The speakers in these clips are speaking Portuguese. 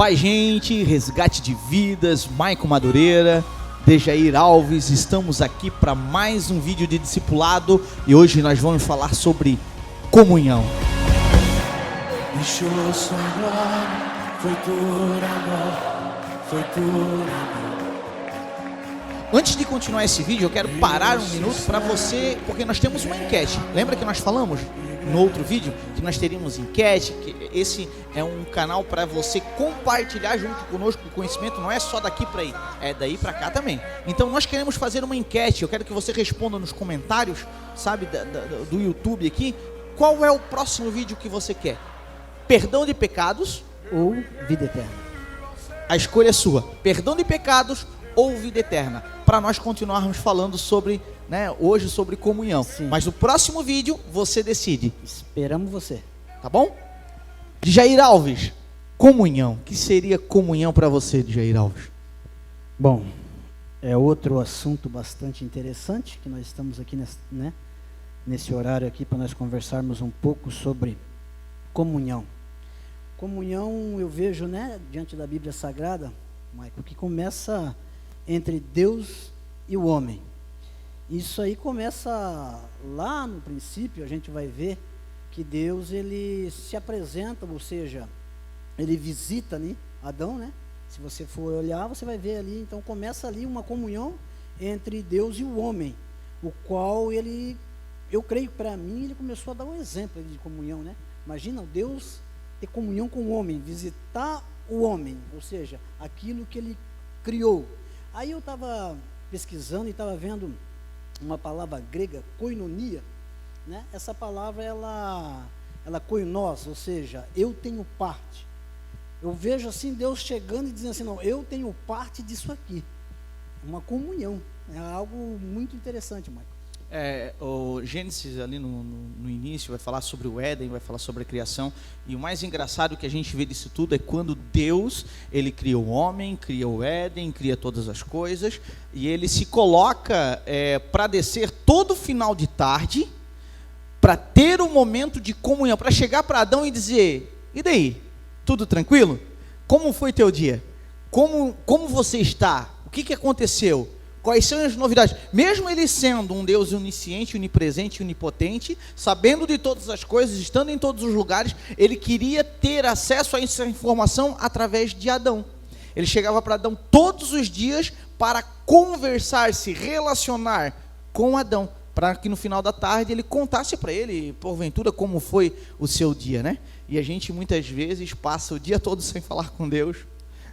Paz, gente, resgate de vidas, Maicon Madureira, Dejair Alves, estamos aqui para mais um vídeo de discipulado e hoje nós vamos falar sobre comunhão. Deixou sua glória, foi por amor, foi por amor. Antes de continuar esse vídeo, eu quero parar um minuto para você, porque nós temos uma enquete. Lembra que nós falamos no outro vídeo que nós teríamos enquete, que esse é um canal para você compartilhar junto conosco o conhecimento, não é só daqui para aí, é daí para cá também. Então nós queremos fazer uma enquete, eu quero que você responda nos comentários, sabe, do YouTube aqui, qual é o próximo vídeo que você quer? Perdão de pecados ou vida eterna? A escolha é sua, perdão de pecados ou vida eterna, para nós continuarmos falando sobre, hoje sobre comunhão. Sim. Mas no próximo vídeo você decide. Esperamos você. Tá bom? Dejair Alves, comunhão. O que seria comunhão para você, Dejair Alves? Bom, é outro assunto bastante interessante que nós estamos aqui nesse horário aqui para nós conversarmos um pouco sobre comunhão. Comunhão eu vejo, diante da Bíblia Sagrada, Maicon, que começa entre Deus e o homem. Isso aí começa lá no princípio, a gente vai ver que Deus, ele se apresenta, ou seja, ele visita Adão, Se você for olhar, você vai ver ali, então começa ali uma comunhão entre Deus e o homem, o qual ele, eu creio, para mim, ele começou a dar um exemplo de comunhão, Imagina Deus ter comunhão com o homem, visitar o homem, ou seja, aquilo que ele criou. Aí eu estava pesquisando e estava vendo uma palavra grega, koinonia, Essa palavra, ela koinos, ou seja, eu tenho parte. Eu vejo assim Deus chegando e dizendo assim, não, eu tenho parte disso aqui. Uma comunhão, é algo muito interessante, Maicon. O Gênesis ali no início vai falar sobre o Éden, vai falar sobre a criação, e o mais engraçado que a gente vê disso tudo é quando Deus, ele cria o homem, cria o Éden, cria todas as coisas, e ele se coloca para descer todo final de tarde, para ter um momento de comunhão, para chegar para Adão e dizer, e daí, tudo tranquilo? Como foi teu dia? Como você está? O que aconteceu? Quais são as novidades? Mesmo ele sendo um Deus onisciente, onipresente, onipotente, sabendo de todas as coisas, estando em todos os lugares, ele queria ter acesso a essa informação através de Adão. Ele chegava para Adão todos os dias para conversar, se relacionar com Adão, para que no final da tarde ele contasse para ele, porventura, como foi o seu dia, E a gente muitas vezes passa o dia todo sem falar com Deus,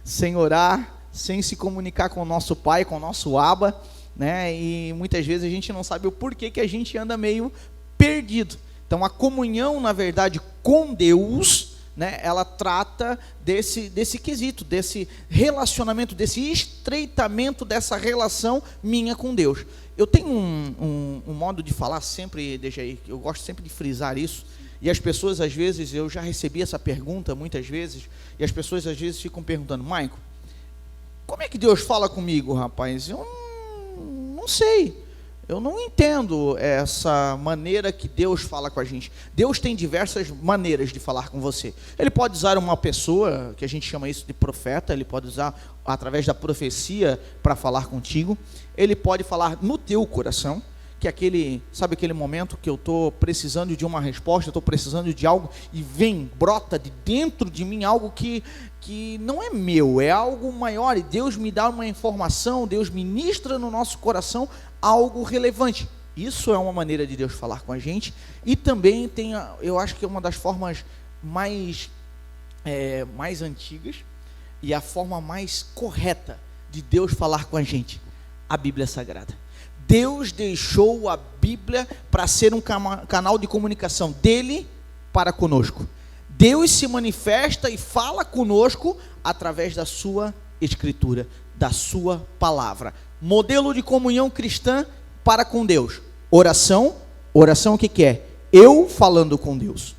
sem orar, sem se comunicar com o nosso Pai, com o nosso Abba, E muitas vezes a gente não sabe o porquê que a gente anda meio perdido. Então a comunhão, na verdade, com Deus, ela trata desse quesito, desse relacionamento, desse estreitamento dessa relação minha com Deus. Eu tenho um modo de falar sempre, Dejair, eu gosto sempre de frisar isso, e as pessoas às vezes, eu já recebi essa pergunta muitas vezes, e as pessoas às vezes ficam perguntando, Maicon, como é que Deus fala comigo, rapaz? Eu não sei, eu não entendo essa maneira que Deus fala com a gente. Deus tem diversas maneiras de falar com você. Ele pode usar uma pessoa, que a gente chama isso de profeta, ele pode usar através da profecia para falar contigo, ele pode falar no teu coração, que é sabe aquele momento que eu estou precisando de uma resposta, eu estou precisando de algo, e brota de dentro de mim algo que não é meu, é algo maior, e Deus me dá uma informação, Deus ministra no nosso coração algo relevante. Isso é uma maneira de Deus falar com a gente, e também eu acho que é uma das formas mais antigas, e a forma mais correta de Deus falar com a gente, a Bíblia Sagrada. Deus deixou a Bíblia para ser um canal de comunicação dele para conosco. Deus se manifesta e fala conosco através da sua escritura, da sua palavra. Modelo de comunhão cristã para com Deus. Oração o que é? Eu falando com Deus.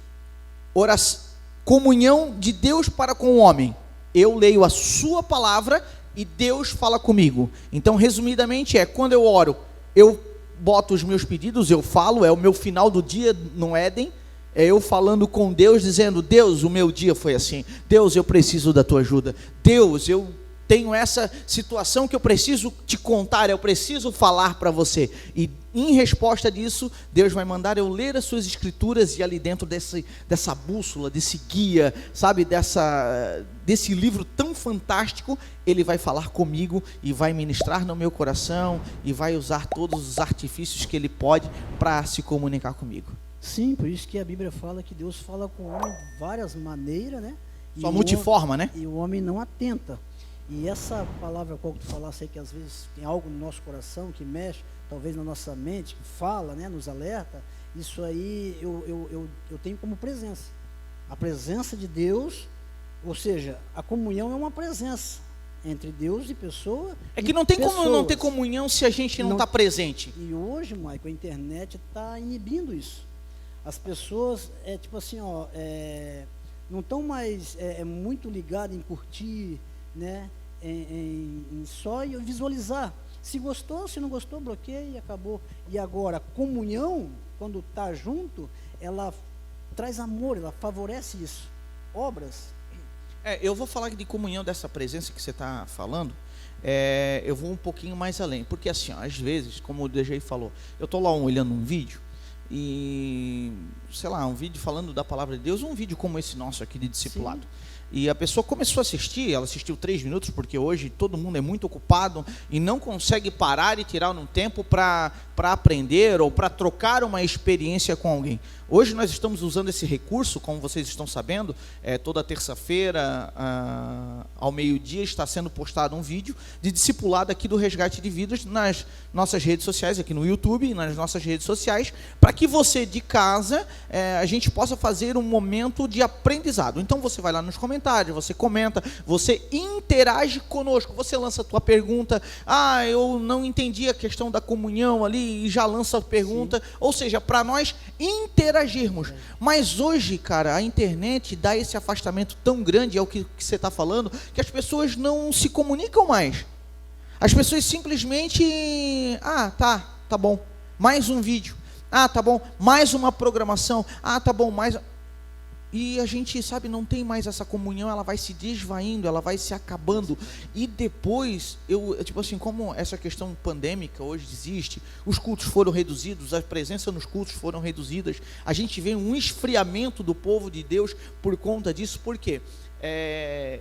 Comunhão de Deus para com o homem. Eu leio a sua palavra e Deus fala comigo. Então, resumidamente, quando eu oro, eu boto os meus pedidos, eu falo, é o meu final do dia no Éden, É eu falando com Deus, dizendo: Deus, o meu dia foi assim. Deus, eu preciso da tua ajuda. Deus, eu tenho essa situação que eu preciso te contar, eu preciso falar para você. E em resposta disso, Deus vai mandar eu ler as suas escrituras, e ali dentro dessa bússola, desse guia, sabe, desse livro tão fantástico, Ele vai falar comigo e vai ministrar no meu coração e vai usar todos os artifícios que Ele pode para se comunicar comigo. Sim, por isso que a Bíblia fala que Deus fala com o homem de várias maneiras, né? Só multiforma, né? E o homem não atenta. E essa palavra qual que tu falasse aí, que às vezes tem algo no nosso coração que mexe, talvez na nossa mente, que fala, né, nos alerta, isso aí eu tenho como presença. A presença de Deus, ou seja, a comunhão é uma presença entre Deus e pessoa. É que não tem como não ter comunhão se a gente não está presente. E hoje, Maico, a internet está inibindo isso. As pessoas, tipo assim, não estão mais muito ligadas em curtir, né, em só visualizar. Se gostou, se não gostou, bloqueia e acabou. E agora, a comunhão, quando está junto, ela traz amor, ela favorece isso. Obras. Eu vou falar de comunhão, dessa presença que você está falando. Eu vou um pouquinho mais além. Porque assim, às vezes, como o DJ falou, eu estou lá olhando um vídeo, e, sei lá, um vídeo falando da palavra de Deus, um vídeo como esse nosso aqui de discipulado. Sim. E a pessoa começou a assistir, ela assistiu 3 minutos, porque hoje todo mundo é muito ocupado e não consegue parar e tirar um tempo para aprender ou para trocar uma experiência com alguém. Hoje nós estamos usando esse recurso, como vocês estão sabendo, toda terça-feira, ao meio-dia, está sendo postado um vídeo de discipulado aqui do Resgate de Vidas nas nossas redes sociais, aqui no YouTube e nas nossas redes sociais, para que você de casa, a gente possa fazer um momento de aprendizado. Então você vai lá nos comentários, você comenta, você interage conosco, você lança a tua pergunta: eu não entendi a questão da comunhão ali, e já lança a pergunta. Sim. Ou seja, para nós interagirmos. Mas hoje, cara, a internet dá esse afastamento tão grande, é o que você está falando, que as pessoas não se comunicam mais. As pessoas simplesmente: tá bom, mais um vídeo, tá bom, mais uma programação, tá bom, mais... E a gente, sabe, não tem mais essa comunhão, ela vai se desvaindo, ela vai se acabando. E depois, tipo assim, como essa questão pandêmica hoje existe, os cultos foram reduzidos, a presença nos cultos foram reduzidas, a gente vê um esfriamento do povo de Deus por conta disso. Por quê?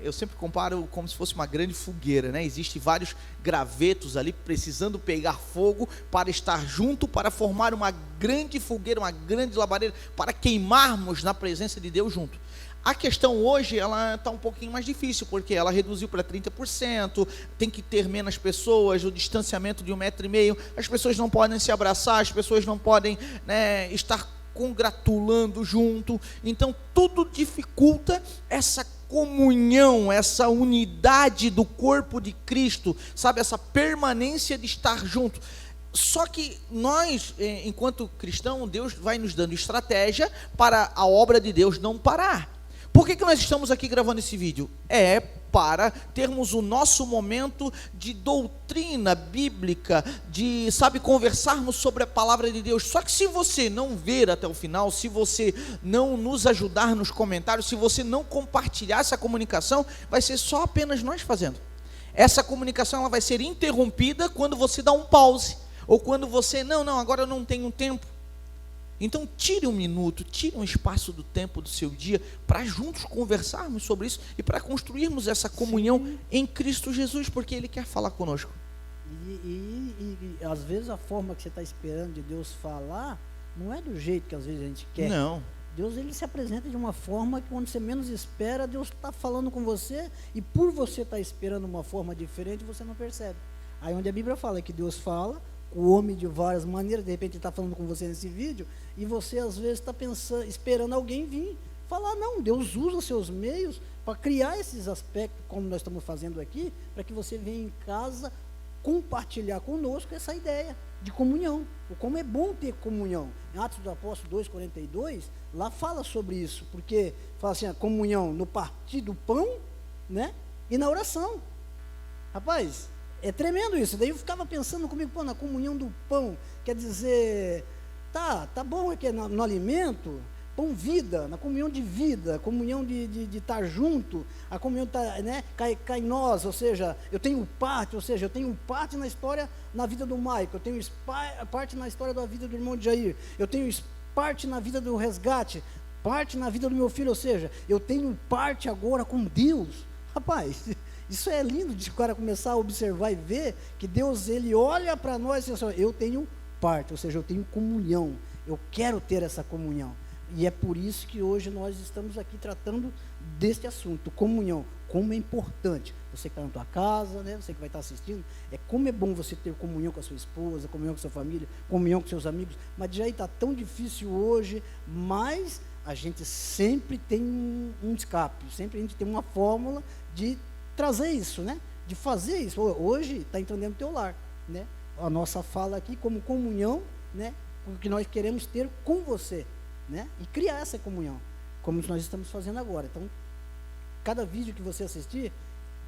Eu sempre comparo como se fosse uma grande fogueira, né? Existem vários gravetos ali precisando pegar fogo para estar junto, para formar uma grande fogueira, uma grande labareda, para queimarmos na presença de Deus junto. A questão hoje, ela está um pouquinho mais difícil, porque ela reduziu para 30%, tem que ter menos pessoas, o distanciamento de 1,5 metro, as pessoas não podem se abraçar, as pessoas não podem, né, estar congratulando junto. Então tudo dificulta essa comunhão, essa unidade do corpo de Cristo, sabe, essa permanência de estar junto. Só que nós, enquanto cristão, Deus vai nos dando estratégia para a obra de Deus não parar. Por que nós estamos aqui gravando esse vídeo? Para termos o nosso momento de doutrina bíblica, de, sabe, conversarmos sobre a palavra de Deus. Só que se você não ver até o final, se você não nos ajudar nos comentários, se você não compartilhar essa comunicação, vai ser só apenas nós fazendo. Essa comunicação, ela vai ser interrompida quando você dá um pause, ou quando você, agora eu não tenho tempo. Então tire um minuto, tire um espaço do tempo do seu dia para juntos conversarmos sobre isso e para construirmos essa comunhão. Sim. Em Cristo Jesus, porque Ele quer falar conosco. E às vezes a forma que você está esperando de Deus falar não é do jeito que às vezes a gente quer. Não. Deus, ele se apresenta de uma forma que quando você menos espera, Deus está falando com você, e por você estar esperando uma forma diferente, você não percebe. Aí onde a Bíblia fala que Deus fala o homem de várias maneiras, de repente ele está falando com você nesse vídeo, e você às vezes está pensando, esperando alguém vir falar. Não, Deus usa seus meios para criar esses aspectos, como nós estamos fazendo aqui, para que você venha em casa compartilhar conosco essa ideia de comunhão. Como é bom ter comunhão. Em Atos do Apóstolo 2,42, lá fala sobre isso, porque fala assim, a comunhão no partir do pão, né, e na oração. Rapaz, é tremendo isso. Daí eu ficava pensando comigo, na comunhão do pão, quer dizer, tá bom, é que no alimento, pão vida, na comunhão de vida, a comunhão de estar junto, a comunhão né, cainosa, ou seja, eu tenho parte na história, na vida do Maico, eu tenho parte na história da vida do irmão de Jair, eu tenho parte na vida do resgate, parte na vida do meu filho, ou seja, eu tenho parte agora com Deus. Rapaz, isso é lindo de o cara começar a observar e ver que Deus, ele olha para nós e diz assim, eu tenho parte, ou seja, eu tenho comunhão, eu quero ter essa comunhão. E é por isso que hoje nós estamos aqui tratando deste assunto, comunhão, como é importante. Você que está na tua casa, né, você que vai estar assistindo, como é bom você ter comunhão com a sua esposa, comunhão com a sua família, comunhão com seus amigos, mas já está tão difícil hoje, mas a gente sempre tem um escape, sempre a gente tem uma fórmula de trazer isso, né, de fazer isso. Hoje está entrando dentro do teu lar, né, a nossa fala aqui como comunhão, né, o que nós queremos ter com você, né, e criar essa comunhão, como nós estamos fazendo agora. Então, cada vídeo que você assistir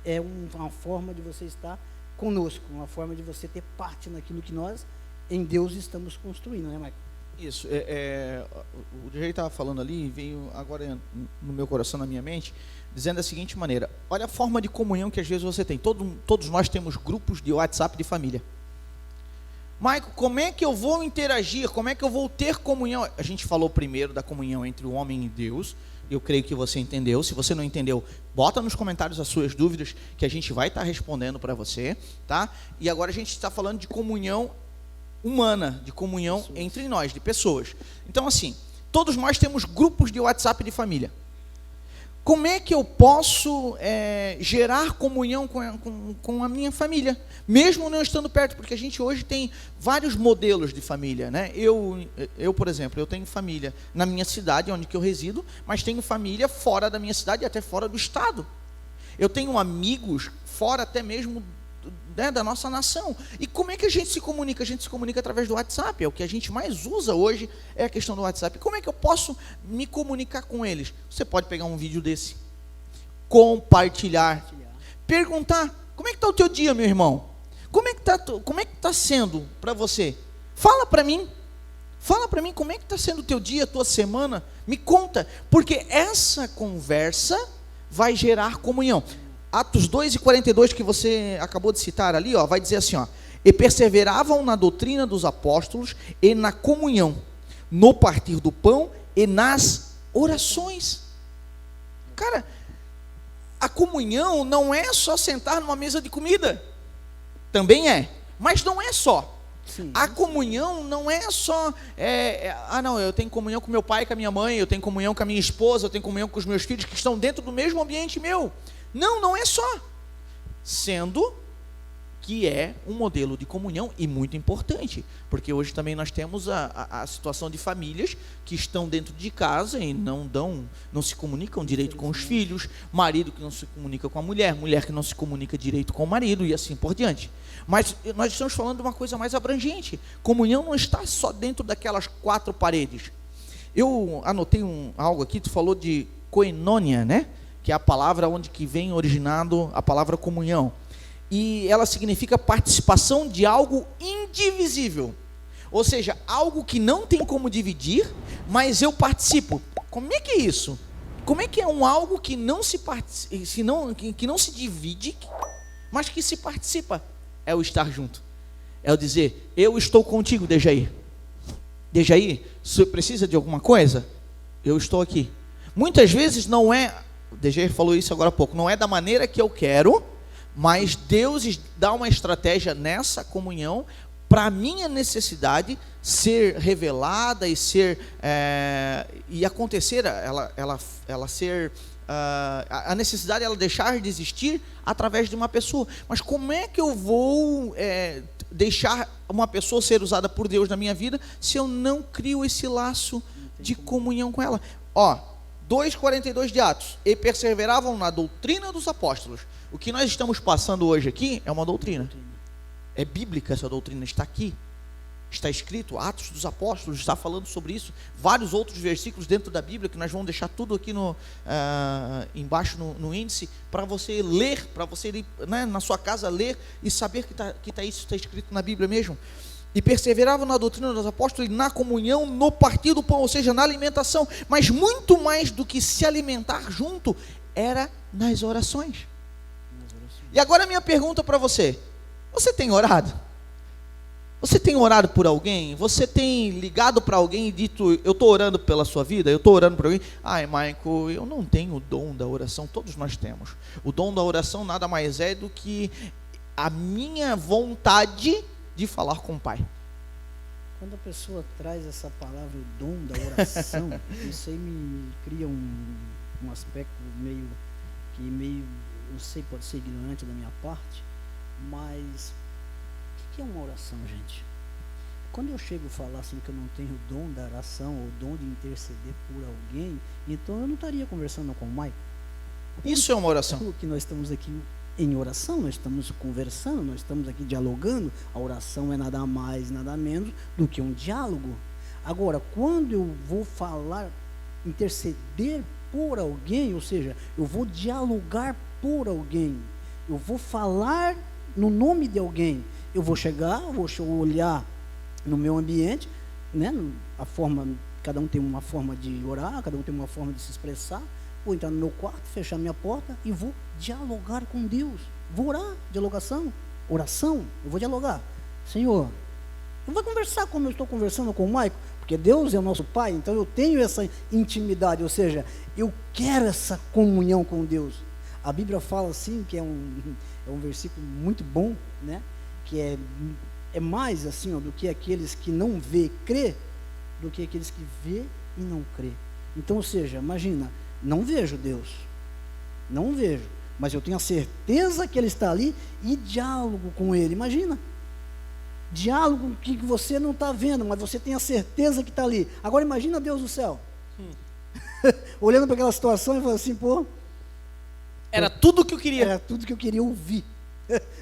é uma forma de você estar conosco, uma forma de você ter parte naquilo que nós, em Deus, estamos construindo, né, Michael? Isso, o DJ estava falando ali, veio agora no meu coração, na minha mente, dizendo da seguinte maneira, olha a forma de comunhão que às vezes você tem, todos nós temos grupos de WhatsApp de família. Michael, como é que eu vou interagir, como é que eu vou ter comunhão? A gente falou primeiro da comunhão entre o homem e Deus, eu creio que você entendeu. Se você não entendeu, bota nos comentários as suas dúvidas, que a gente vai estar respondendo para você, tá? E agora a gente está falando de comunhão humana, de comunhão entre nós, de pessoas. Então assim, todos nós temos grupos de WhatsApp de família. Como é que eu posso gerar comunhão com a minha família, mesmo não estando perto? Porque a gente hoje tem vários modelos de família, né? Eu, por exemplo, eu tenho família na minha cidade, onde que eu resido, mas tenho família fora da minha cidade e até fora do estado. Eu tenho amigos fora até mesmo, né, da nossa nação. E como é que a gente se comunica? A gente se comunica através do WhatsApp, é o que a gente mais usa hoje, é a questão do WhatsApp. Como é que eu posso me comunicar com eles? Você pode pegar um vídeo desse, compartilhar, perguntar, como é que está o teu dia, meu irmão? Como é que está sendo para você? Fala para mim como é que está sendo o teu dia, a tua semana, me conta, porque essa conversa vai gerar comunhão. Atos 2:42 que você acabou de citar ali, ó, vai dizer assim, ó, e perseveravam na doutrina dos apóstolos e na comunhão, no partir do pão e nas orações. Cara, a comunhão não é só sentar numa mesa de comida, também é, mas não é só. Sim. A comunhão não é só, não, eu tenho comunhão com meu pai, com a minha mãe, eu tenho comunhão com a minha esposa, eu tenho comunhão com os meus filhos que estão dentro do mesmo ambiente meu. Não é só, sendo que é um modelo de comunhão e muito importante, porque hoje também nós temos a situação de famílias que estão dentro de casa e não se comunicam direito com os filhos, marido que não se comunica com a mulher que não se comunica direito com o marido e assim por diante. Mas nós estamos falando de uma coisa mais abrangente. Comunhão não está só dentro daquelas quatro paredes. Eu anotei algo aqui, tu falou de koinonia, né? Que é a palavra onde que vem originado a palavra comunhão. E ela significa participação de algo indivisível. Ou seja, algo que não tem como dividir, mas eu participo. Como é que é isso? Como é que é algo que não se que não se divide, mas que se participa? É o estar junto. É o dizer, eu estou contigo, Dejair. Dejair, se você precisa de alguma coisa, eu estou aqui. Muitas vezes não é... O DG falou isso agora há pouco, não é da maneira que eu quero, mas Deus dá uma estratégia nessa comunhão para a minha necessidade ser revelada e ser e acontecer, ela ser a necessidade ela deixar de existir através de uma pessoa. Mas como é que eu vou deixar uma pessoa ser usada por Deus na minha vida se eu não crio esse laço de comunhão com ela? 2:42 de Atos, e perseveravam na doutrina dos apóstolos. O que nós estamos passando hoje aqui é uma doutrina. É bíblica essa doutrina, está aqui. Está escrito, Atos dos Apóstolos, está falando sobre isso. Vários outros versículos dentro da Bíblia, que nós vamos deixar tudo aqui embaixo no índice, para você ler, para você ir, né, na sua casa ler e saber que isso está escrito na Bíblia mesmo. E perseveravam na doutrina dos apóstolos, e na comunhão, no partir do pão, ou seja, na alimentação. Mas muito mais do que se alimentar junto, era nas orações. E agora a minha pergunta para você: você tem orado? Você tem orado por alguém? Você tem ligado para alguém e dito: eu estou orando pela sua vida? Eu estou orando por alguém? Ai, Michael, eu não tenho o dom da oração. Todos nós temos. O dom da oração nada mais é do que a minha vontade de falar com o Pai. Quando a pessoa traz essa palavra, o dom da oração, isso aí me cria um aspecto meio, não sei, pode ser ignorante da minha parte, mas o que é uma oração, gente? Quando eu chego a falar assim que eu não tenho o dom da oração, ou o dom de interceder por alguém, então eu não estaria conversando com o Michael. Isso é uma oração. Que nós estamos aqui em oração, nós estamos conversando, nós estamos aqui dialogando. A oração é nada mais, nada menos do que um diálogo. Agora, quando eu vou falar, interceder por alguém, ou seja, eu vou dialogar por alguém, eu vou falar no nome de alguém, eu vou chegar, vou olhar no meu ambiente, né, a forma, cada um tem uma forma de orar, cada um tem uma forma de se expressar. Vou entrar no meu quarto, fechar minha porta e vou dialogar com Deus. Vou orar, dialogação, oração, eu vou dialogar. Senhor, eu vou conversar como eu estou conversando com o Michael, porque Deus é o nosso Pai, então eu tenho essa intimidade, ou seja, eu quero essa comunhão com Deus. A Bíblia fala assim, que é um versículo muito bom, né? Que é mais assim, ó, do que aqueles que não vê e crê, do que aqueles que vê e não crê. Então, ou seja, imagina, não vejo Deus, não vejo, mas eu tenho a certeza que Ele está ali e diálogo com Ele. Imagina, diálogo que você não está vendo, mas você tem a certeza que está ali. Agora imagina Deus do céu, olhando para aquela situação e falando assim: pô, era tudo que eu queria. Era tudo que eu queria ouvir.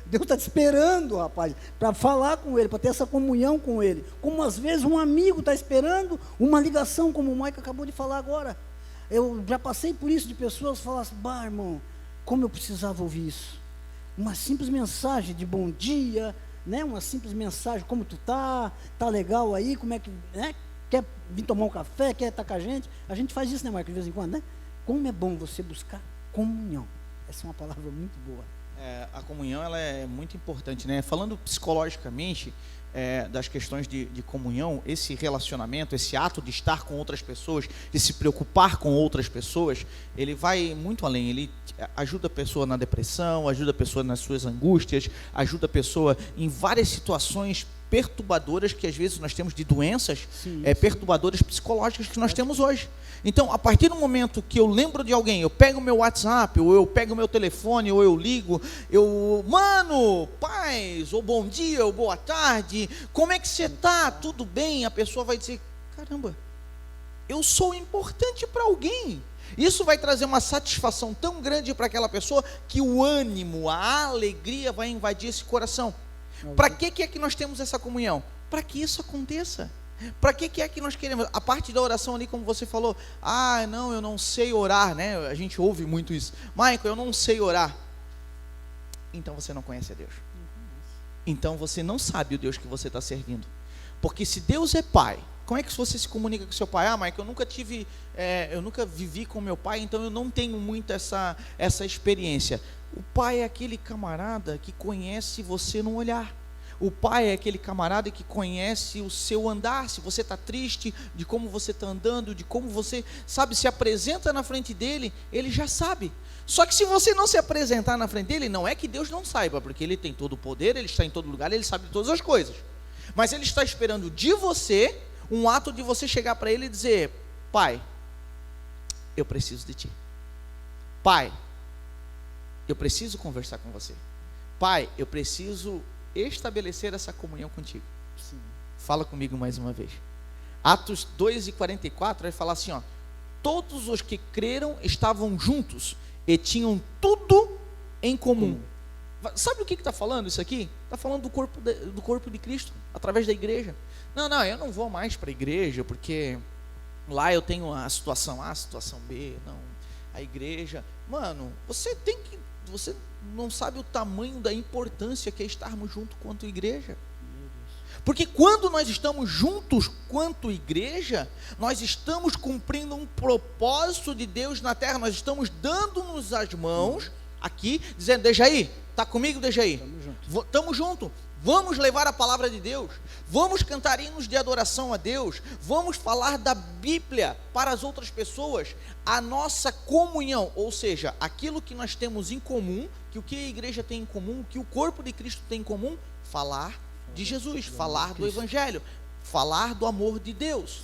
Deus está te esperando, rapaz, para falar com Ele, para ter essa comunhão com Ele. Como às vezes um amigo está esperando uma ligação, como o Michael acabou de falar agora. Eu já passei por isso, de pessoas falar assim: bah, irmão, como eu precisava ouvir isso. Uma simples mensagem de bom dia, né? Uma simples mensagem: como tu tá legal aí, como é que, né? Quer vir tomar um café, quer estar com a gente? A gente faz isso, né, Michael, de vez em quando, né? Como é bom você buscar comunhão. Essa é uma palavra muito boa. A comunhão, ela é muito importante, né? Falando psicologicamente das questões de comunhão, esse relacionamento, esse ato de estar com outras pessoas, de se preocupar com outras pessoas, ele vai muito além. Ele ajuda a pessoa na depressão, ajuda a pessoa nas suas angústias, ajuda a pessoa em várias situações perturbadoras que às vezes nós temos, de doenças perturbadoras psicológicas que nós temos hoje. Então, a partir do momento que eu lembro de alguém, eu pego o meu WhatsApp, ou eu pego o meu telefone, ou eu ligo, mano, paz, ou bom dia, ou boa tarde, como é que você está? Tudo bem? A pessoa vai dizer: caramba, eu sou importante para alguém. Isso vai trazer uma satisfação tão grande para aquela pessoa, que o ânimo, a alegria vai invadir esse coração. Para que é que nós temos essa comunhão? Para que isso aconteça. Para que é que nós queremos? A parte da oração ali, como você falou: ah, não, eu não sei orar, né? A gente ouve muito isso. Michael, eu não sei orar. Então você não conhece a Deus. Então você não sabe o Deus que você está servindo. Porque se Deus é Pai, como é que você se comunica com seu pai? Ah, Michael, eu nunca vivi com meu pai, então eu não tenho muito essa experiência. O pai é aquele camarada que conhece você no olhar. O pai é aquele camarada que conhece o seu andar. Se você está triste, de como você está andando, de como você, sabe, se apresenta na frente dele, ele já sabe. Só que se você não se apresentar na frente dele, não é que Deus não saiba, porque Ele tem todo o poder, Ele está em todo lugar, Ele sabe de todas as coisas. Mas Ele está esperando de você um ato de você chegar para Ele e dizer: Pai, eu preciso de Ti. Pai, eu preciso conversar com você. Pai, eu preciso estabelecer essa comunhão contigo. Sim. Fala comigo mais uma vez. Atos 2:44 vai falar assim, ó: todos os que creram estavam juntos e tinham tudo em comum. Sabe o que está falando isso aqui? Está falando do corpo de Cristo, através da igreja. Não, eu não vou mais para a igreja, porque lá eu tenho a situação A, a situação B. Não, a igreja, mano, você não sabe o tamanho da importância que é estarmos juntos quanto igreja. Porque quando nós estamos juntos quanto igreja, nós estamos cumprindo um propósito de Deus na terra, nós estamos dando-nos as mãos aqui, dizendo: Dejaí, está comigo, Dejaí? Estamos juntos. Vamos levar a palavra de Deus, vamos cantar hinos de adoração a Deus, vamos falar da Bíblia para as outras pessoas. A nossa comunhão, ou seja, aquilo que nós temos em comum, que o que a igreja tem em comum, que o corpo de Cristo tem em comum, falar de Jesus, falar do Evangelho, falar do amor de Deus,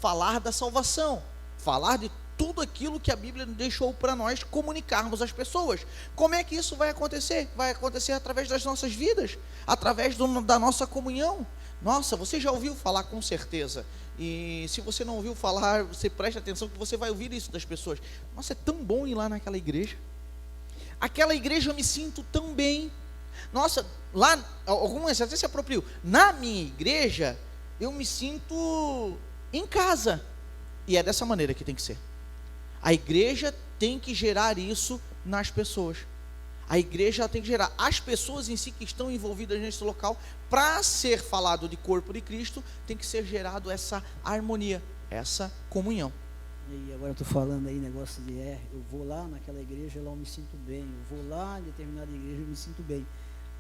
falar da salvação, falar de tudo aquilo que a Bíblia deixou para nós comunicarmos às pessoas. Como é que isso vai acontecer? Vai acontecer através das nossas vidas, através da nossa comunhão. Nossa, você já ouviu falar, com certeza, e se você não ouviu falar, você preste atenção que você vai ouvir isso das pessoas. Nossa, é tão bom ir lá naquela igreja. Aquela igreja eu me sinto tão bem. Nossa, lá, algumas até se apropriam. Na minha igreja, eu me sinto em casa. E é dessa maneira que tem que ser. A igreja tem que gerar isso nas pessoas. A igreja tem que gerar as pessoas em si que estão envolvidas nesse local. Para ser falado de corpo de Cristo, tem que ser gerado essa harmonia, essa comunhão. E agora eu estou falando aí negócio de eu vou lá naquela igreja, lá eu me sinto bem. Eu vou lá em determinada igreja, eu me sinto bem.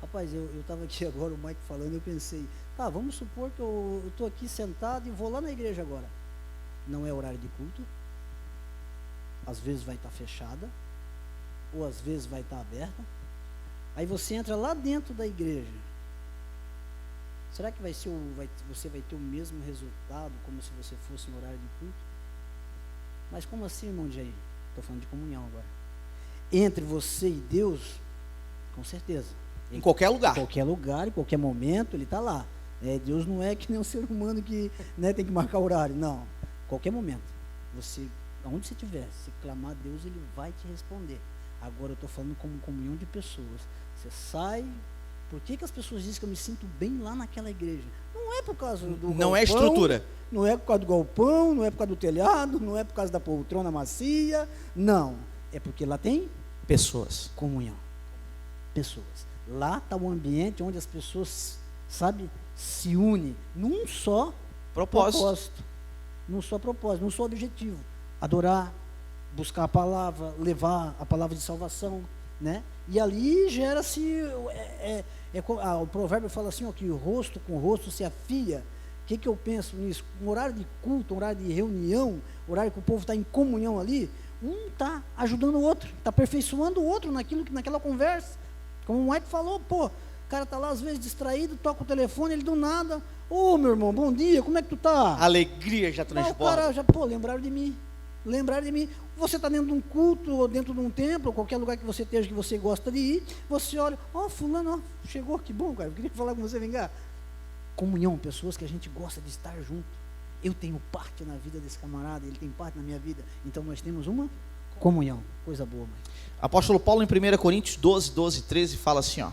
Rapaz, eu estava aqui agora, o Mike falando, eu pensei, tá, vamos supor que eu estou aqui sentado e vou lá na igreja agora. Não é horário de culto. Às vezes vai estar fechada, ou às vezes vai estar aberta. Aí você entra lá dentro da igreja. Será que você vai ter o mesmo resultado como se você fosse em horário de culto? Mas como assim, irmão Jair? Estou falando de comunhão agora. Entre você e Deus, com certeza. Em qualquer lugar. Em qualquer lugar, em qualquer momento, Ele está lá. Deus não é que nem um ser humano que tem que marcar horário. Não. Qualquer momento. Você, aonde você estiver, se clamar a Deus, Ele vai te responder. Agora eu estou falando como comunhão de pessoas. Você sai. Por que as pessoas dizem que eu me sinto bem lá naquela igreja? Não é por causa do galpão, não é estrutura. Não é por causa do galpão, não é por causa do telhado, não é por causa da poltrona macia. Não. É porque lá tem pessoas. Comunhão. Pessoas. Lá está o ambiente onde as pessoas, se unem num só propósito. Num só propósito, num só objetivo. Adorar, buscar a palavra, levar a palavra de salvação, né? E ali gera-se, o provérbio fala assim, que o rosto com o rosto se afia. O que eu penso nisso? Um horário de culto, um horário de reunião, horário que o povo está em comunhão ali, um está ajudando o outro, está aperfeiçoando o outro naquela conversa. Como o Mike falou, o cara está lá às vezes distraído, toca o telefone, ele do nada, meu irmão, bom dia, como é que tu tá? Alegria já transborda. O cara já, lembraram de mim. Você está dentro de um culto, ou dentro de um templo, ou qualquer lugar que você esteja, que você gosta de ir, você olha, fulano, chegou, que bom, cara, eu queria falar com você, vem cá. Comunhão, pessoas que a gente gosta de estar junto. Eu tenho parte na vida desse camarada, ele tem parte na minha vida, então nós temos uma comunhão, coisa boa, mãe. Apóstolo Paulo em 1 Coríntios 12, 13 fala assim,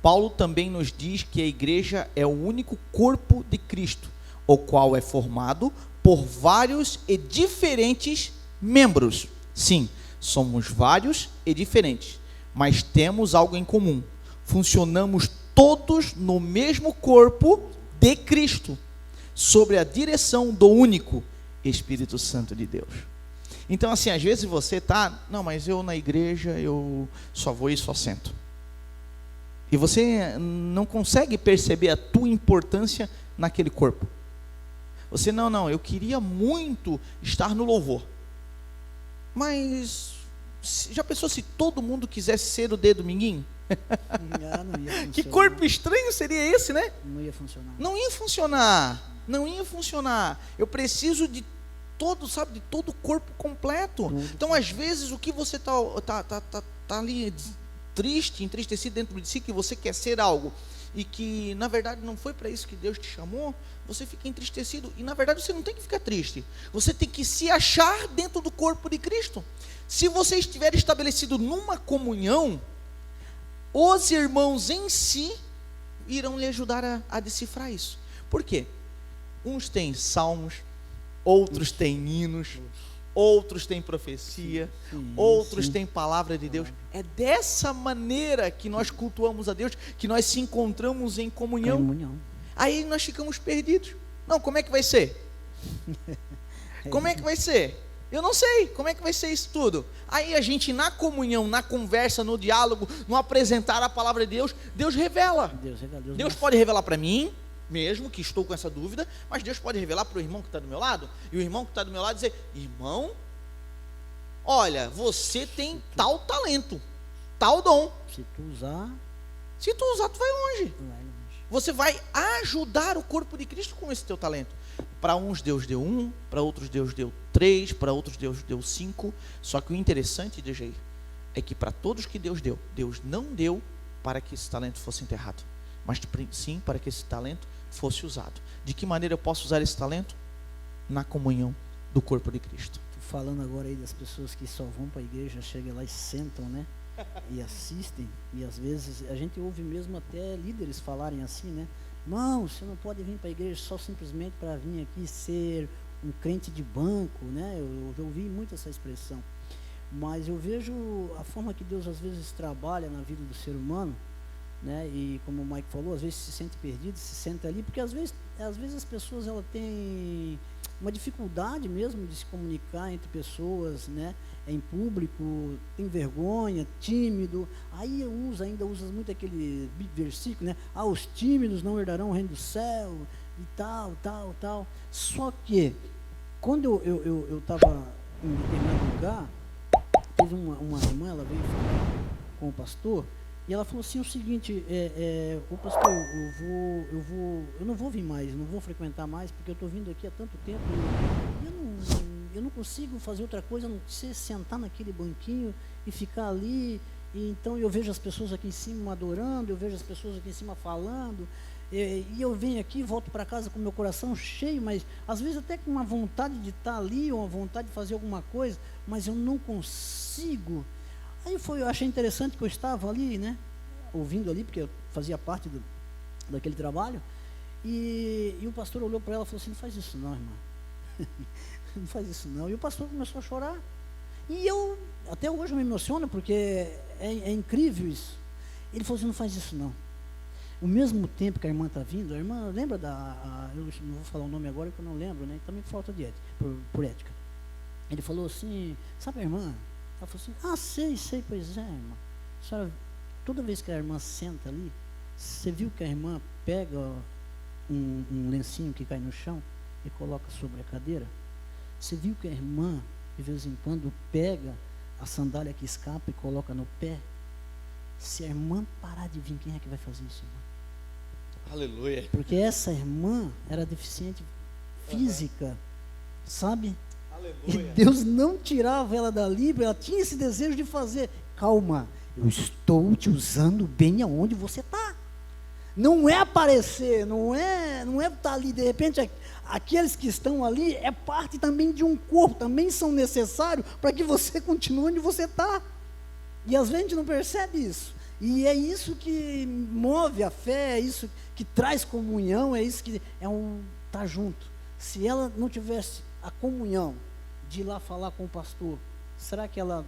Paulo também nos diz que a igreja é o único corpo de Cristo, o qual é formado por vários e diferentes membros. Sim, somos vários e diferentes, mas temos algo em comum. Funcionamos todos no mesmo corpo de Cristo, sob a direção do único Espírito Santo de Deus. Então, assim, às vezes você não, mas eu na igreja, eu só vou e só sento. E você não consegue perceber a tua importância naquele corpo. Você, não, eu queria muito estar no louvor. Mas, já pensou se todo mundo quisesse ser o dedo minguinho? Não ia funcionar. Que corpo estranho seria esse, né? Não ia funcionar. Não ia funcionar. Eu preciso de todo o corpo completo. Então, às vezes, o que você tá ali triste, entristecido dentro de si, que você quer ser algo, e que, na verdade, não foi para isso que Deus te chamou, você fica entristecido. E, na verdade, você não tem que ficar triste. Você tem que se achar dentro do corpo de Cristo. Se você estiver estabelecido numa comunhão, os irmãos em si irão lhe ajudar a decifrar isso. Por quê? Uns têm salmos, outros têm hinos, outros têm profecia, outros têm palavra de Deus. É dessa maneira que nós cultuamos a Deus, que nós se encontramos em comunhão. Aí nós ficamos perdidos. Não, como é que vai ser? Como é que vai ser? Eu não sei, como é que vai ser isso tudo? Aí a gente, na comunhão, na conversa, no diálogo, no apresentar a palavra de Deus, Deus revela. Deus pode revelar para mim, mesmo que estou com essa dúvida, mas Deus pode revelar para o irmão que está do meu lado, e o irmão que está do meu lado dizer: irmão, olha, você tem tal talento, tal dom. Se tu usar, tu vai longe. Você vai ajudar o corpo de Cristo com esse teu talento. Para uns Deus deu 1, para outros Deus deu 3, para outros Deus deu 5. Só que o interessante, DJ, é que para todos que Deus deu, Deus não deu para que esse talento fosse enterrado, mas sim para que esse talento fosse usado. De que maneira eu posso usar esse talento? Na comunhão do corpo de Cristo. Falando agora aí das pessoas que só vão para a igreja, chegam lá e sentam, né? E assistem, e às vezes a gente ouve mesmo até líderes falarem assim, né? Irmão, você não pode vir para a igreja só simplesmente para vir aqui ser um crente de banco, né? Eu já ouvi muito essa expressão, mas eu vejo a forma que Deus às vezes trabalha na vida do ser humano, né? E como o Mike falou, às vezes se sente perdido, se sente ali, porque às vezes as pessoas elas têm uma dificuldade mesmo de se comunicar entre pessoas, né? Em público, tem vergonha, tímido. Aí ainda usa muito aquele versículo, né? Os tímidos não herdarão o reino do céu, e tal. Só que, quando eu estava em determinado lugar, teve uma irmã, ela veio falar com o pastor, e ela falou assim o seguinte: o pastor, eu não vou vir mais, não vou frequentar mais, porque eu estou vindo aqui há tanto tempo, eu não consigo fazer outra coisa a não ser sentar naquele banquinho e ficar ali. E então eu vejo as pessoas aqui em cima adorando, eu vejo as pessoas aqui em cima falando, e eu venho aqui, volto para casa com meu coração cheio, mas às vezes até com uma vontade de estar ali, ou uma vontade de fazer alguma coisa, mas eu não consigo. Aí eu achei interessante que eu estava ali, né, ouvindo ali, porque eu fazia parte daquele trabalho, e o pastor olhou para ela e falou assim: não faz isso não, irmã. Não faz isso não. E o pastor começou a chorar. E eu, até hoje eu me emociono, porque é incrível isso. Ele falou assim: não faz isso não. O mesmo tempo que a irmã está vindo, a irmã, lembra eu não vou falar o nome agora, porque eu não lembro, né? Também por falta de ética, por ética. Ele falou assim: sabe a irmã? Ela falou assim: sei, pois é, irmã. A senhora, toda vez que a irmã senta ali, você viu que a irmã pega um lencinho que cai no chão e coloca sobre a cadeira? Você viu que a irmã, de vez em quando, pega a sandália que escapa e coloca no pé? Se a irmã parar de vir, quem é que vai fazer isso, irmã? Aleluia. Porque essa irmã era deficiente física, sabe? Aleluia. E Deus não tirava ela dali, ela tinha esse desejo de fazer. Calma, eu estou te usando bem aonde você está. Não é aparecer, não é estar ali, de repente, aqueles que estão ali é parte também de um corpo, também são necessários para que você continue onde você está. E às vezes a gente não percebe isso. E é isso que move a fé, é isso que traz comunhão, é isso que tá junto. Se ela não tivesse a comunhão de ir lá falar com o pastor, será que ela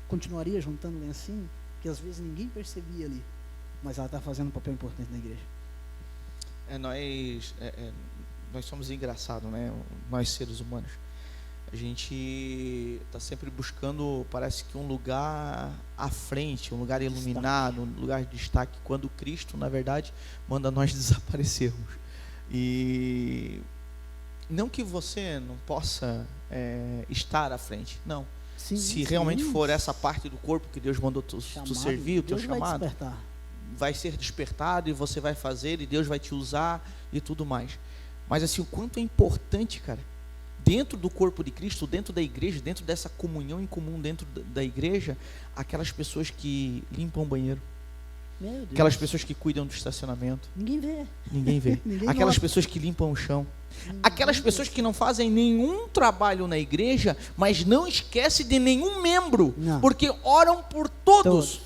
continuaria juntando lencinho? Que às vezes ninguém percebia ali. Mas ela está fazendo um papel importante na igreja. Nós somos engraçados, né? Nós seres humanos. A gente está sempre buscando, parece que um lugar à frente, um lugar iluminado, um lugar de destaque, quando Cristo, na verdade, manda nós desaparecermos. E não que você não possa estar à frente, não. Sim, se realmente for essa parte do corpo que Deus mandou tu servir, o teu chamado, vai ser despertado e você vai fazer e Deus vai te usar e tudo mais. Mas assim, o quanto é importante, cara, dentro do corpo de Cristo, dentro da igreja, dentro dessa comunhão em comum dentro da igreja, aquelas pessoas que limpam o banheiro, aquelas pessoas que cuidam do estacionamento, ninguém vê. Ninguém aquelas nota. Pessoas que limpam o chão, aquelas pessoas que não fazem nenhum trabalho na igreja, mas não esquecem de nenhum membro, porque oram por todos.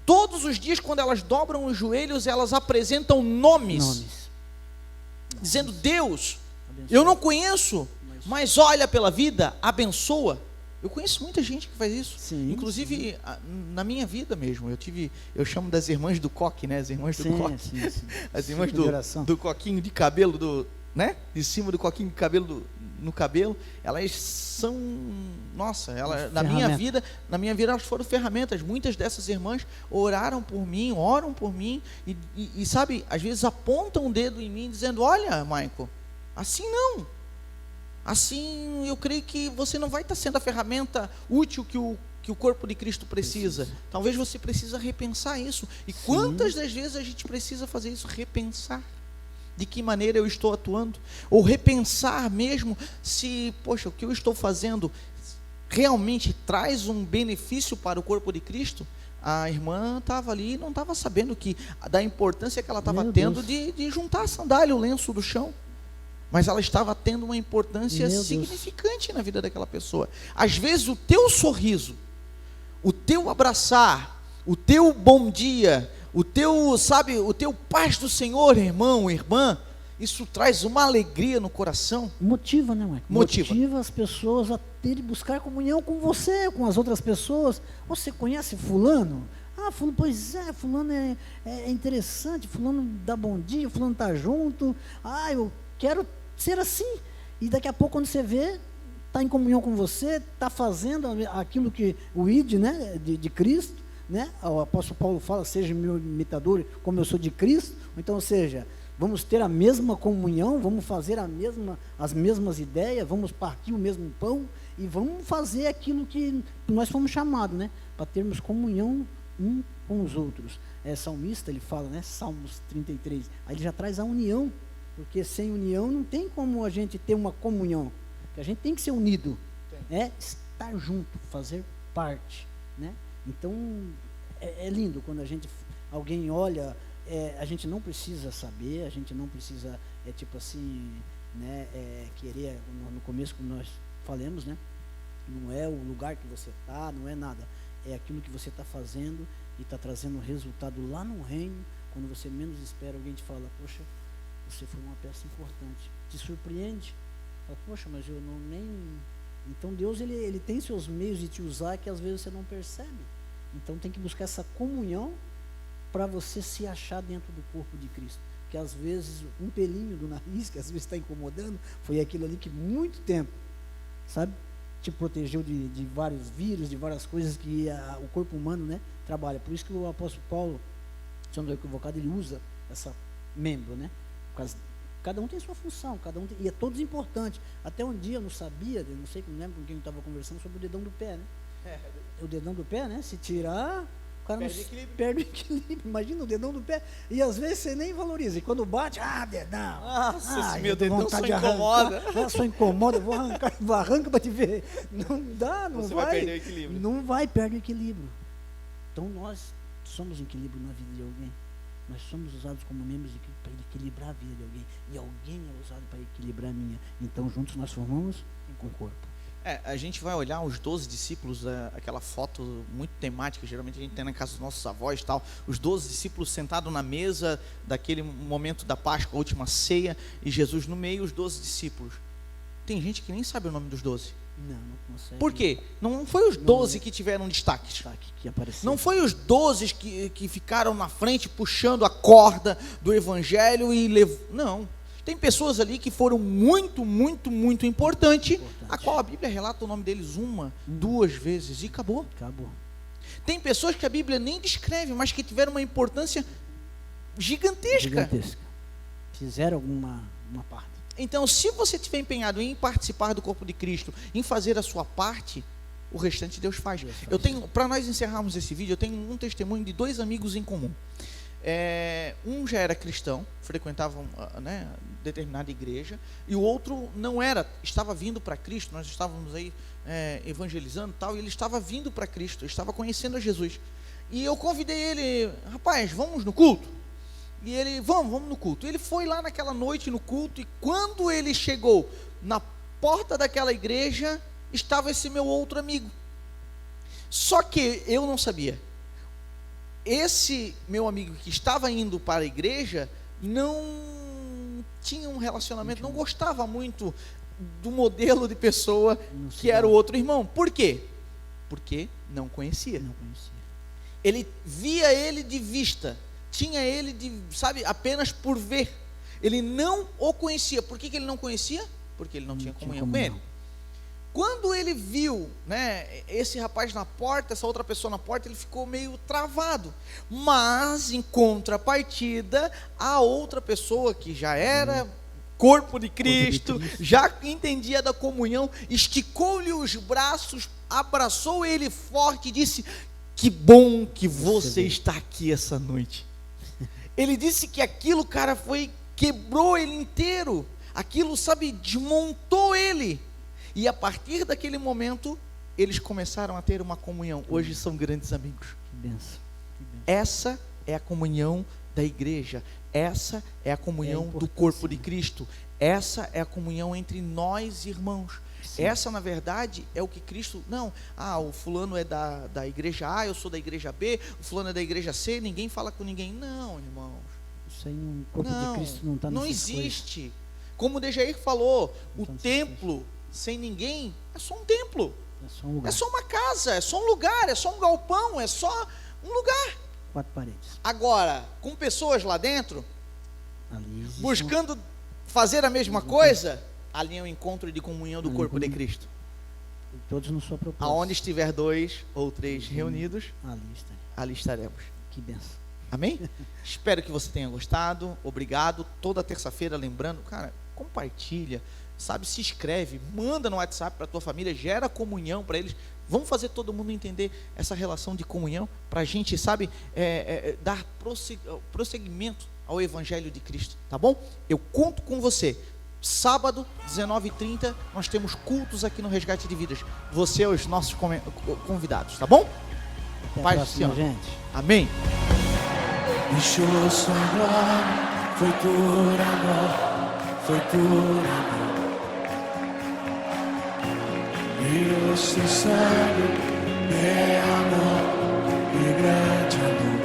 Todos os dias, quando elas dobram os joelhos, elas apresentam nomes. Dizendo: Deus, abençoa. Eu não conheço, mas olha pela vida, abençoa. Eu conheço muita gente que faz isso. Sim, Inclusive, na minha vida mesmo, eu chamo das irmãs do coque, né? As irmãs do coque. Sim. As irmãs Ciclo de oração. do coquinho de cabelo, né? De cima do coquinho de cabelo no cabelo. Elas são, nossa, na minha vida elas foram ferramentas. Muitas dessas irmãs oram por mim e sabe, às vezes apontam o dedo em mim dizendo: olha, Michael, assim não. Assim, eu creio que você não vai estar sendo a ferramenta útil que o corpo de Cristo precisa. Talvez você precisa repensar isso. E quantas das vezes a gente precisa fazer isso? Repensar. De que maneira eu estou atuando? Ou repensar mesmo se, poxa, o que eu estou fazendo realmente traz um benefício para o corpo de Cristo? A irmã estava ali e não estava sabendo da importância que ela estava tendo de juntar a sandália, o lenço do chão. Mas ela estava tendo uma importância significante na vida daquela pessoa. Às vezes o teu sorriso, o teu abraçar, o teu bom dia, o teu paz do Senhor, irmão, irmã, isso traz uma alegria no coração. Motiva, né, Michael? Motiva as pessoas a buscar comunhão com você, com as outras pessoas. Você conhece fulano? Fulano, pois é, fulano é interessante, fulano dá bom dia, fulano está junto. Eu quero ser assim. E daqui a pouco, quando você vê, está em comunhão com você, está fazendo aquilo que o ID, né, de Cristo, né? O apóstolo Paulo fala: seja meu imitador como eu sou de Cristo. Então, ou seja, vamos ter a mesma comunhão, vamos fazer as mesmas ideias, vamos partir o mesmo pão e vamos fazer aquilo que nós fomos chamados, né, para termos comunhão um com os outros. Salmista, ele fala, né, Salmos 33, aí ele já traz a união, porque sem união não tem como a gente ter uma comunhão, porque a gente tem que ser unido, estar junto, fazer parte, né? Então é lindo quando alguém olha. A gente não precisa saber, a gente não precisa tipo assim, né, querer, no começo, como nós falamos, né, não é o lugar que você está, não é nada, é aquilo que você está fazendo e está trazendo resultado lá no reino. Quando você menos espera, alguém te fala: poxa, você foi uma peça importante, te surpreende, fala: poxa, mas eu não nem... Então Deus ele tem seus meios de te usar que às vezes você não percebe. Então tem que buscar essa comunhão para você se achar dentro do corpo de Cristo. Porque às vezes um pelinho do nariz, que às vezes está incomodando, foi aquilo ali que muito tempo, sabe, te protegeu de vários vírus, de várias coisas que o corpo humano, né, trabalha. Por isso que o apóstolo Paulo, se eu não estou equivocado, ele usa essa membro, né? Cada um tem sua função, e é todos importantes. Até um dia eu não sabia, eu não sei, não lembro com quem eu estava conversando sobre o dedão do pé, né? O dedão do pé, né? Se tirar, o cara perde o equilíbrio. Imagina o dedão do pé. E às vezes você nem valoriza. E quando bate, dedão. Nossa, meu dedão só incomoda. Só incomoda, vou arranca para te ver. Não dá, não você vai. Vai perder o equilíbrio. Não vai, perde o equilíbrio. Então nós somos equilíbrio na vida de alguém. Nós somos usados como membros para equilibrar a vida de alguém. E alguém é usado para equilibrar a minha. Então juntos nós formamos um corpo. A gente vai olhar os 12 discípulos, aquela foto muito temática, geralmente a gente tem na casa dos nossos avós e tal, os 12 discípulos sentados na mesa daquele momento da Páscoa, a última ceia, e Jesus no meio, os 12 discípulos. Tem gente que nem sabe o nome dos 12. Não consegue. Por quê? Não foi os 12 que tiveram destaque. Que apareceu. Não foi os 12 que ficaram na frente puxando a corda do evangelho e não. Tem pessoas ali que foram muito, muito, muito importantes, a qual a Bíblia relata o nome deles 1, 2 vezes e acabou. Tem pessoas que a Bíblia nem descreve, mas que tiveram uma importância gigantesca. Fizeram uma parte. Então, se você estiver empenhado em participar do corpo de Cristo, em fazer a sua parte, o restante Deus faz. Eu tenho, para nós encerrarmos esse vídeo, eu tenho um testemunho de 2 amigos em comum. Um já era cristão, frequentava determinada igreja, e o outro não era, estava vindo para Cristo. Nós estávamos aí evangelizando e tal, e ele estava vindo para Cristo, estava conhecendo a Jesus. E eu convidei ele: rapaz, vamos no culto? E ele: vamos no culto. Ele foi lá naquela noite no culto, e quando ele chegou na porta daquela igreja, estava esse meu outro amigo. Só que eu não sabia. Esse meu amigo que estava indo para a igreja não tinha um relacionamento, não gostava muito do modelo de pessoa que era o outro irmão. Por quê? Porque não conhecia. Não conhecia. Ele via ele de vista, tinha ele de, sabe, apenas por ver. Ele não o conhecia. Por que ele não conhecia? Porque ele não tinha comunhão com ele. Quando ele viu, né, esse rapaz na porta, essa outra pessoa na porta, ele ficou meio travado. Mas, em contrapartida, a outra pessoa que já era corpo de Cristo, já entendia da comunhão, esticou-lhe os braços, abraçou ele forte e disse: que bom que você está aqui essa noite. Ele disse que aquilo, cara, quebrou ele inteiro. Aquilo, sabe, desmontou ele. E a partir daquele momento, eles começaram a ter uma comunhão. Hoje são grandes amigos. Que bênção. Essa é a comunhão da igreja. Essa é a comunhão do corpo de Cristo. Essa é a comunhão entre nós, irmãos. Sim. Essa, na verdade, é o que Cristo... Não, o fulano é da igreja A, eu sou da igreja B, o fulano é da igreja C, ninguém fala com ninguém. Não, irmãos. Isso aí, o corpo de Cristo não está nessas coisas. Não existe. Como o Dejair falou, o templo sem ninguém é só um templo. É só um lugar. É só uma casa, é só um lugar, é só um galpão, é só um lugar. 4 paredes. Agora, com pessoas lá dentro, ali buscando fazer a mesma coisa, ali é o encontro de comunhão do corpo de Cristo. Todos na sua proposta. Aonde estiver 2 ou 3 reunidos, ali estaremos. Que benção. Amém? Espero que você tenha gostado. Obrigado. Toda terça-feira, lembrando, cara, compartilha, sabe, se inscreve, manda no WhatsApp para a tua família, gera comunhão para eles. Vamos fazer todo mundo entender essa relação de comunhão para a gente, sabe, dar prosseguimento ao Evangelho de Cristo, tá bom? Eu conto com você. Sábado, 19h30, nós temos cultos aqui no Resgate de Vidas. Você é os nossos convidados, tá bom? Até a próxima, gente. Amém. Deixou sua glória, foi por amor, foi por amor. E o seu sangue é amor e grande amor.